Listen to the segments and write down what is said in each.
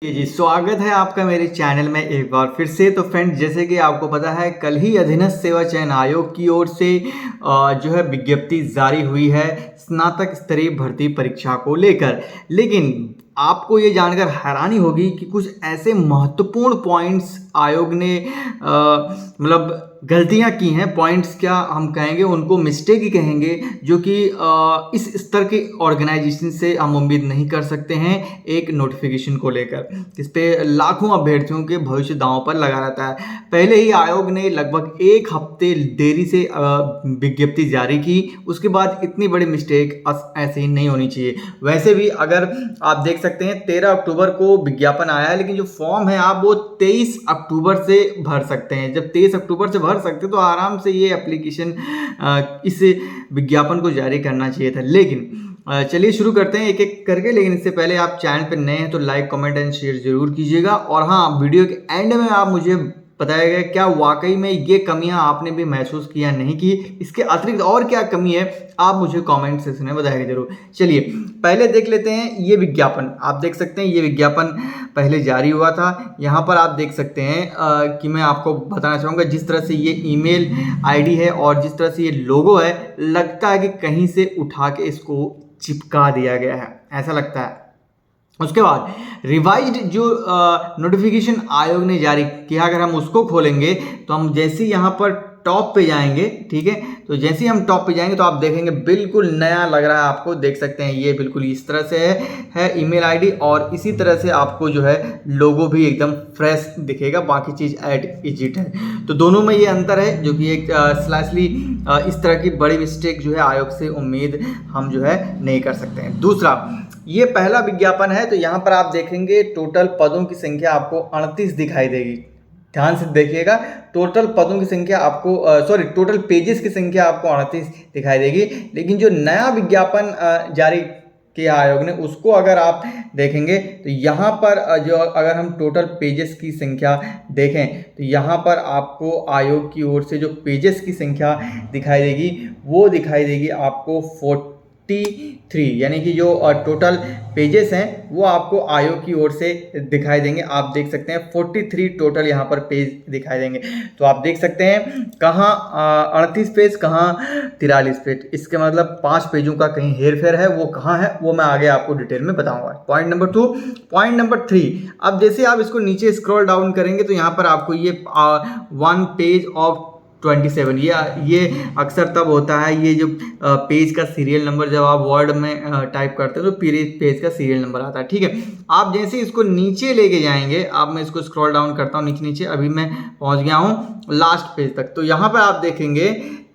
जी स्वागत है आपका मेरे चैनल में एक बार फिर से। तो फ्रेंड्स, जैसे कि आपको पता है कल ही अधीनस्थ सेवा चयन आयोग की ओर से जो है विज्ञप्ति जारी हुई है स्नातक स्तरीय भर्ती परीक्षा को लेकर। लेकिन आपको ये जानकर हैरानी होगी कि कुछ ऐसे महत्वपूर्ण पॉइंट्स आयोग ने मतलब गलतियां की हैं। पॉइंट्स क्या हम कहेंगे, उनको मिस्टेक ही कहेंगे, जो कि इस स्तर के ऑर्गेनाइजेशन से हम उम्मीद नहीं कर सकते हैं एक नोटिफिकेशन को लेकर। इस पे लाखों अभ्यर्थियों के भविष्य दांव पर लगा रहता है। पहले ही आयोग ने लगभग एक हफ्ते देरी से विज्ञप्ति जारी की, उसके बाद इतनी बड़ी मिस्टेक ऐसे ही नहीं होनी चाहिए। वैसे भी अगर आप देख सकते हैं 13 अक्टूबर को विज्ञापन आया है, लेकिन जो फॉर्म है आप वो 23 अक्टूबर से भर सकते हैं। जब 23 अक्टूबर से भर सकते तो आराम से ये एप्लीकेशन इस विज्ञापन को जारी करना चाहिए था। लेकिन चलिए शुरू करते हैं एक एक करके। लेकिन इससे पहले आप चैनल पर नए हैं तो लाइक कमेंट एंड शेयर जरूर कीजिएगा। और हाँ, वीडियो के एंड में आप मुझे बताइएगा क्या वाकई में ये कमियां आपने भी महसूस किया नहीं की, इसके अतिरिक्त और क्या कमी है आप मुझे कमेंट सेक्शन में बताइएगा जरूर। चलिए पहले देख लेते हैं ये विज्ञापन। आप देख सकते हैं ये विज्ञापन पहले जारी हुआ था। यहाँ पर आप देख सकते हैं कि मैं आपको बताना चाहूँगा जिस तरह से ये ईमेल आईडी है और जिस तरह से ये लोगो है, लगता है कि कहीं से उठा के इसको चिपका दिया गया है, ऐसा लगता है। उसके बाद रिवाइज्ड जो नोटिफिकेशन आयोग ने जारी किया, अगर हम उसको खोलेंगे तो हम जैसे यहाँ पर टॉप पे जाएंगे, ठीक है, तो जैसे ही हम टॉप पे जाएंगे तो आप देखेंगे बिल्कुल नया लग रहा है आपको। देख सकते हैं ये बिल्कुल इस तरह से है ईमेल आईडी, और इसी तरह से आपको जो है लोगो भी एकदम फ्रेश दिखेगा। बाकी चीज़ ऐड इजिट है, तो दोनों में ये अंतर है, जो कि एक स्लाइसली इस तरह की बड़ी मिस्टेक जो है आयोग से उम्मीद हम जो है नहीं कर सकते हैं। दूसरा, ये पहला विज्ञापन है तो यहाँ पर आप देखेंगे टोटल पदों की संख्या आपको 38 दिखाई देगी। ध्यान से देखिएगा, टोटल पदों की संख्या आपको टोटल पेजेस की संख्या आपको 38 दिखाई देगी। लेकिन जो नया विज्ञापन जारी किया आयोग ने, उसको अगर आप देखेंगे तो यहाँ पर जो अगर हम टोटल पेजेस की संख्या देखें तो यहाँ पर आपको आयोग की ओर से जो पेजेस की संख्या दिखाई देगी वो दिखाई देगी आपको 43, यानी कि जो टोटल पेजेस हैं वो आपको आयोग की ओर से दिखाई देंगे। आप देख सकते हैं 43 टोटल यहाँ पर पेज दिखाई देंगे। तो आप देख सकते हैं कहाँ 38 पेज, कहाँ 43 पेज। इसके मतलब 5 पेजों का कहीं हेर फेर है, वो कहाँ है वो मैं आगे आपको डिटेल में बताऊंगा। Point number 2। पॉइंट नंबर 3, अब जैसे आप इसको नीचे स्क्रॉल डाउन करेंगे तो यहाँ पर आपको ये 1 पेज ऑफ 27, ये अक्सर तब होता है, ये जो पेज का सीरियल नंबर जब आप वर्ड में टाइप करते हो तो पेज का सीरियल नंबर आता है, ठीक है। आप जैसे इसको नीचे लेके जाएंगे, अब मैं इसको स्क्रॉल डाउन करता हूँ नीचे नीचे, अभी मैं पहुँच गया हूँ लास्ट पेज तक। तो यहाँ पर आप देखेंगे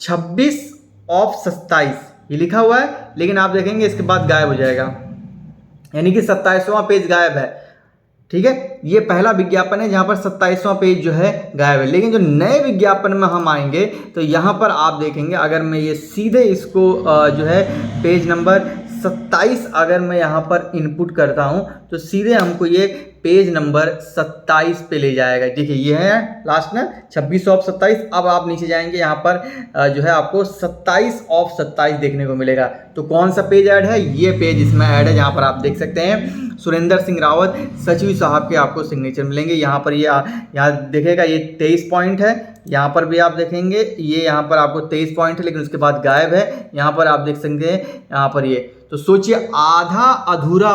26 ऑफ 27 ये लिखा हुआ है, लेकिन आप देखेंगे इसके बाद गायब हो जाएगा, यानी कि 27वां पेज गायब है, ठीक है। ये पहला विज्ञापन है जहां पर 27वां पेज जो है गायब है। लेकिन जो नए विज्ञापन में हम आएंगे तो यहां पर आप देखेंगे, अगर मैं ये सीधे इसको जो है पेज नंबर 27 अगर मैं यहाँ पर इनपुट करता हूँ तो सीधे हमको ये पेज नंबर 27 पे ले जाएगा। देखिए ये है लास्ट में 26 ऑफ 27। अब आप नीचे जाएंगे, यहाँ पर जो है आपको 27 ऑफ 27 देखने को मिलेगा। तो कौन सा पेज ऐड है? ये पेज इसमें ऐड है, जहाँ पर आप देख सकते हैं सुरेंद्र सिंह रावत सचिव साहब के आपको सिग्नेचर मिलेंगे। यहाँ पर ये यहाँ देखेगा ये 23 पॉइंट है, यहाँ पर भी आप देखेंगे ये यहाँ पर आपको 23 पॉइंट है, लेकिन उसके बाद गायब है। यहाँ पर आप देख सकते हैं यहाँ पर ये, तो सोचिए आधा अधूरा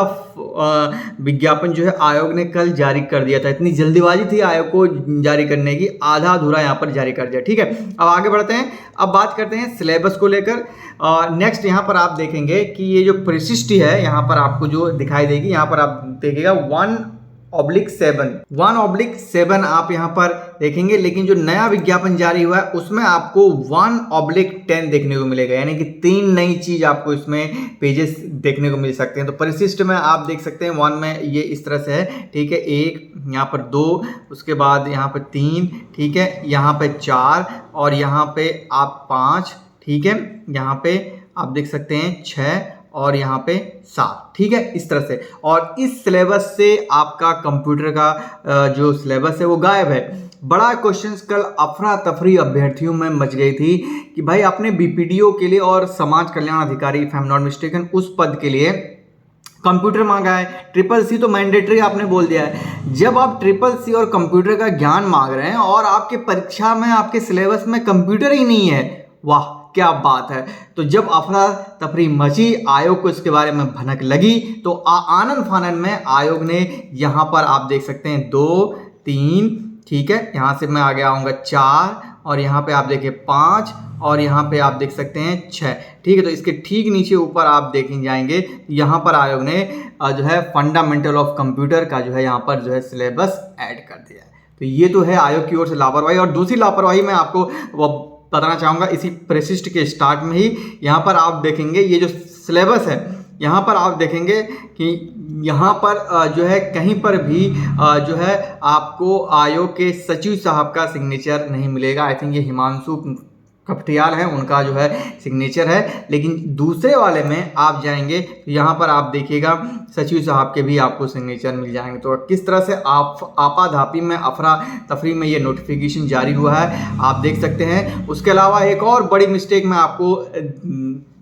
विज्ञापन जो है आयोग ने कल जारी कर दिया था। इतनी जल्दीबाजी थी आयोग को जारी करने की, आधा अधूरा यहाँ पर जारी कर दिया, ठीक है। अब आगे बढ़ते हैं, अब बात करते हैं सिलेबस को लेकर। नेक्स्ट यहाँ पर आप देखेंगे कि ये जो प्रशिष्टि है यहाँ पर आपको जो दिखाई देगी, यहाँ पर आप देखिएगा 1/7 आप यहाँ पर देखेंगे। लेकिन जो नया विज्ञापन जारी हुआ है उसमें आपको 1/10 देखने को मिलेगा, यानी कि 3 नई चीज आपको इसमें पेजेस देखने को मिल सकते हैं। तो परिशिष्ट में आप देख सकते हैं 1 में ये इस तरह से है, ठीक है, 1 यहाँ पर 2, उसके बाद यहाँ पर 3, ठीक है, यहाँ पे 4 और यहाँ पे आप 5, ठीक है, यहाँ पे आप देख सकते हैं 6 और यहाँ पे 7, ठीक है, इस तरह से। और इस सिलेबस से आपका कंप्यूटर का जो सिलेबस है वो गायब है। बड़ा क्वेश्चंस कल अफरा तफरी अभ्यर्थियों में मच गई थी कि भाई आपने बीपीडीओ के लिए और समाज कल्याण अधिकारी if I am not mistaken उस पद के लिए कंप्यूटर मांगा है, ट्रिपल सी तो मैंडेटरी आपने बोल दिया है। जब आप ट्रिपल सी और कंप्यूटर का ज्ञान मांग रहे हैं और आपके परीक्षा में आपके सिलेबस में कंप्यूटर ही नहीं है, वाह क्या बात है। तो जब अफरा तफरी मची, आयोग को इसके बारे में भनक लगी, तो आनन फानन में आयोग ने यहाँ पर आप देख सकते हैं 2 3, ठीक है, यहाँ से मैं आगे आऊँगा 4, और यहाँ पे आप देखिए 5, और यहाँ पे आप देख सकते हैं 6, ठीक है। तो इसके ठीक नीचे ऊपर आप देखें जाएंगे, यहाँ पर आयोग ने जो है फंडामेंटल ऑफ कंप्यूटर का जो है यहाँ पर जो है सिलेबस ऐड कर दिया है। तो ये तो है आयोग की ओर से लापरवाही। और दूसरी लापरवाही मैं आपको वो बताना चाहूँगा इसी परिशिष्ट के स्टार्ट में ही। यहाँ पर आप देखेंगे ये जो सिलेबस है, यहाँ पर आप देखेंगे कि यहाँ पर जो है कहीं पर भी जो है आपको आयोग के सचिव साहब का सिग्नेचर नहीं मिलेगा। आई थिंक ये हिमांशु कपटियाल है, उनका जो है सिग्नेचर है। लेकिन दूसरे वाले में आप जाएंगे तो यहाँ पर आप देखिएगा सचिव साहब के भी आपको सिग्नेचर मिल जाएंगे। तो किस तरह से आपाधापी में अफरा तफरी में ये नोटिफिकेशन जारी हुआ है आप देख सकते हैं। उसके अलावा एक और बड़ी मिस्टेक मैं आपको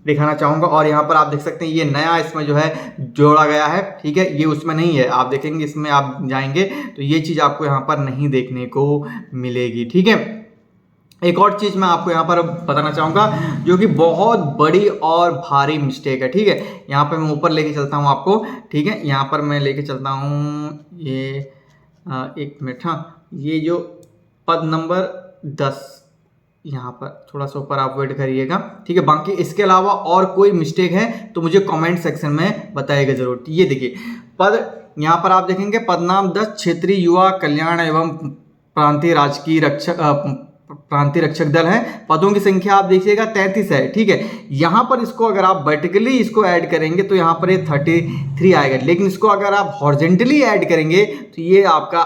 दिखाना चाहूँगा, और यहाँ पर आप देख सकते हैं ये नया इसमें जो है जोड़ा गया है, ठीक है, ये उसमें नहीं है। आप देखेंगे इसमें आप जाएंगे तो ये चीज़ आपको यहाँ पर नहीं देखने को मिलेगी, ठीक है। एक और चीज़ मैं आपको यहाँ पर बताना चाहूँगा जो कि बहुत बड़ी और भारी मिस्टेक है, ठीक है। यहाँ पर मैं ऊपर लेके चलता हूँ आपको, ठीक है, यहाँ पर मैं लेके चलता हूँ ये 1 मिनट, हाँ, ये जो पद नंबर 10, यहाँ पर थोड़ा सा ऊपर आप वेट करिएगा, ठीक है। बाकी इसके अलावा और कोई मिस्टेक है तो मुझे कमेंट सेक्शन में बताइएगा ज़रूर। ये देखिए पद, यहाँ पर आप देखेंगे पद नाम 10 क्षेत्रीय युवा कल्याण एवं प्रांतीय रक्षक दल है। पदों की संख्या आप देखिएगा 33 है, ठीक है। यहाँ पर इसको अगर आप वर्टिकली इसको ऐड करेंगे तो यहाँ पर ये 33 आएगा, लेकिन इसको अगर आप हॉरिजॉन्टली ऐड करेंगे तो ये आपका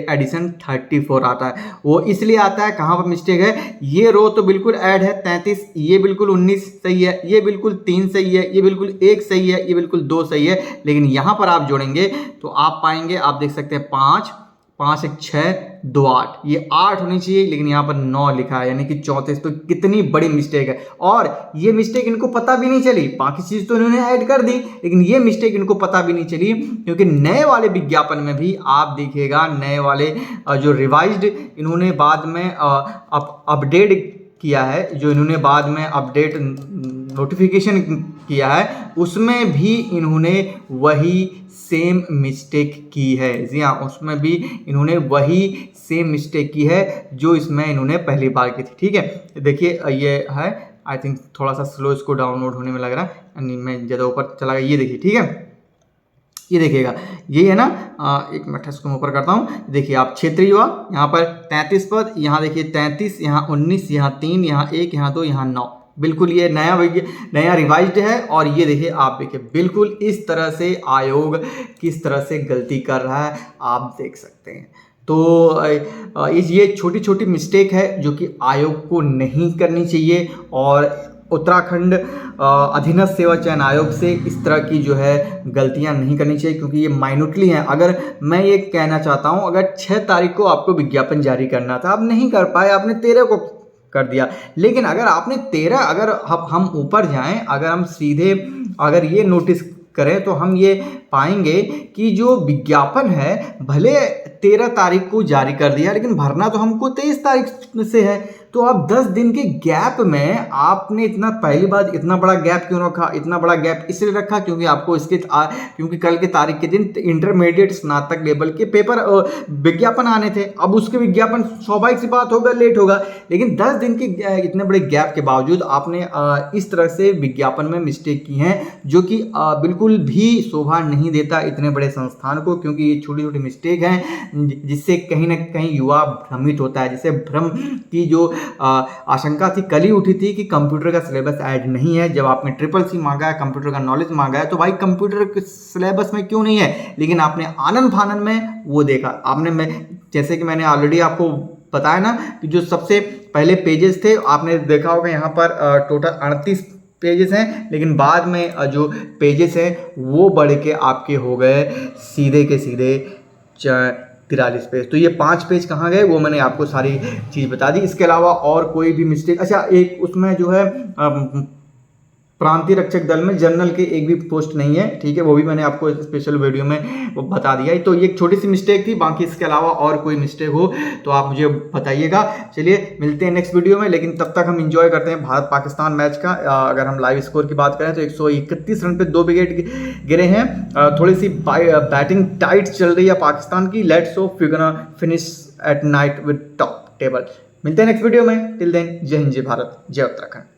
एडिशन 34 आता है। वो इसलिए आता है, कहाँ पर मिस्टेक है, ये रो तो बिल्कुल ऐड है 33, ये बिल्कुल 19 सही है, ये बिल्कुल 3 सही है, ये बिल्कुल 1 सही है, ये बिल्कुल 2 सही है। लेकिन यहाँ पर आप जोड़ेंगे तो आप पाएंगे, आप देख सकते हैं 5 5 1 6 2 8, ये 8 होनी चाहिए, लेकिन यहाँ पर 9 लिखा है, यानी कि 34। तो कितनी बड़ी मिस्टेक है, और ये मिस्टेक इनको पता भी नहीं चली। बाकी चीज़ तो इन्होंने ऐड कर दी, लेकिन ये मिस्टेक इनको पता भी नहीं चली, क्योंकि नए वाले विज्ञापन में भी आप देखिएगा, नए वाले जो रिवाइज्ड इन्होंने बाद में अपडेट किया है, जो इन्होंने बाद में अपडेट नोटिफिकेशन किया है, उसमें भी इन्होंने वही सेम मिस्टेक की है। जी हाँ, उसमें भी इन्होंने वही सेम मिस्टेक की है जो इसमें इन्होंने पहली बार की थी, ठीक है। देखिए ये है, आई थिंक थोड़ा सा स्लो इसको डाउनलोड होने में लग रहा है, यानी मैं ज़्यादा ऊपर चला गया। ये देखिए, ठीक है, ये देखिएगा, ये है ना, 1 मिनट इसको मैं ऊपर करता हूँ। देखिए आप क्षेत्रीय युवा, यहाँ पर 33 पद, यहाँ देखिए 33, यहाँ 19, यहाँ 3, यहाँ 1, यहाँ 2, यहाँ 9, बिल्कुल ये नया रिवाइज्ड है। और ये देखिए आप देखिए बिल्कुल इस तरह से आयोग किस तरह से गलती कर रहा है आप देख सकते हैं। तो ये छोटी छोटी मिस्टेक है जो कि आयोग को नहीं करनी चाहिए, और उत्तराखंड अधीनस्थ सेवा चयन आयोग से इस तरह की जो है गलतियां नहीं करनी चाहिए, क्योंकि ये माइन्यूटली हैं। अगर मैं ये कहना चाहता हूं, अगर 6 तारीख को आपको विज्ञापन जारी करना था, आप नहीं कर पाए, आपने 13 को कर दिया। लेकिन अगर आपने 13, अगर हम ऊपर जाएं, अगर हम सीधे अगर ये नोटिस करें तो हम ये पाएंगे कि जो विज्ञापन है भले 13 तारीख को जारी कर दिया, लेकिन भरना तो हमको 23 तारीख से है। तो आप 10 दिन के गैप में आपने इतना, पहली बात इतना बड़ा गैप क्यों रखा? इतना बड़ा गैप इसलिए रखा क्योंकि आपको क्योंकि कल के तारीख के दिन इंटरमीडिएट स्नातक लेवल के पेपर विज्ञापन आने थे। अब उसके विज्ञापन स्वाभाविक सी बात होगा, लेट होगा, लेकिन 10 दिन के इतने बड़े गैप के बावजूद आपने इस तरह से विज्ञापन में मिस्टेक की है, जो कि बिल्कुल भी शोभा नहीं देता इतने बड़े संस्थान को, क्योंकि ये छोटी छोटी मिस्टेक हैं जिससे कहीं ना कहीं युवा भ्रमित होता है। जिससे भ्रम की जो आशंका थी, कल ही उठी थी कि कंप्यूटर का सिलेबस ऐड नहीं है। जब आपने ट्रिपल सी मांगा है, कंप्यूटर का नॉलेज मांगा है, तो भाई कंप्यूटर के सिलेबस में क्यों नहीं है? लेकिन आपने आनन फानन में वो देखा। आपने जैसे कि मैंने ऑलरेडी आपको बताया ना कि जो सबसे पहले पेजेस थे, आपने देखा होगा यहाँ पर टोटल 38 पेजेस हैं, लेकिन बाद में जो पेजेस हैं वो बढ़ के आपके हो गए सीधे के सीधे 43 पेज। तो ये 5 पेज कहाँ गए वो मैंने आपको सारी चीज़ बता दी। इसके अलावा और कोई भी मिस्टेक, अच्छा एक उसमें जो है प्रांतीय रक्षक दल में जनरल के एक भी पोस्ट नहीं है, ठीक है, वो भी मैंने आपको स्पेशल वीडियो में वो बता दिया है। तो ये एक छोटी सी मिस्टेक थी, बाकी इसके अलावा और कोई मिस्टेक हो तो आप मुझे बताइएगा। चलिए मिलते हैं नेक्स्ट वीडियो में, लेकिन तब तक हम इंजॉय करते हैं भारत पाकिस्तान मैच का। अगर हम लाइव स्कोर की बात करें तो 131 रन पे 2 विकेट गिरे हैं। थोड़ी सी बैटिंग टाइट चल रही है पाकिस्तान की। Let's hope we gonna finish at night with top table. मिलते हैं नेक्स्ट वीडियो में, टिल देन जय हिंद, जय भारत, जय उत्तराखंड।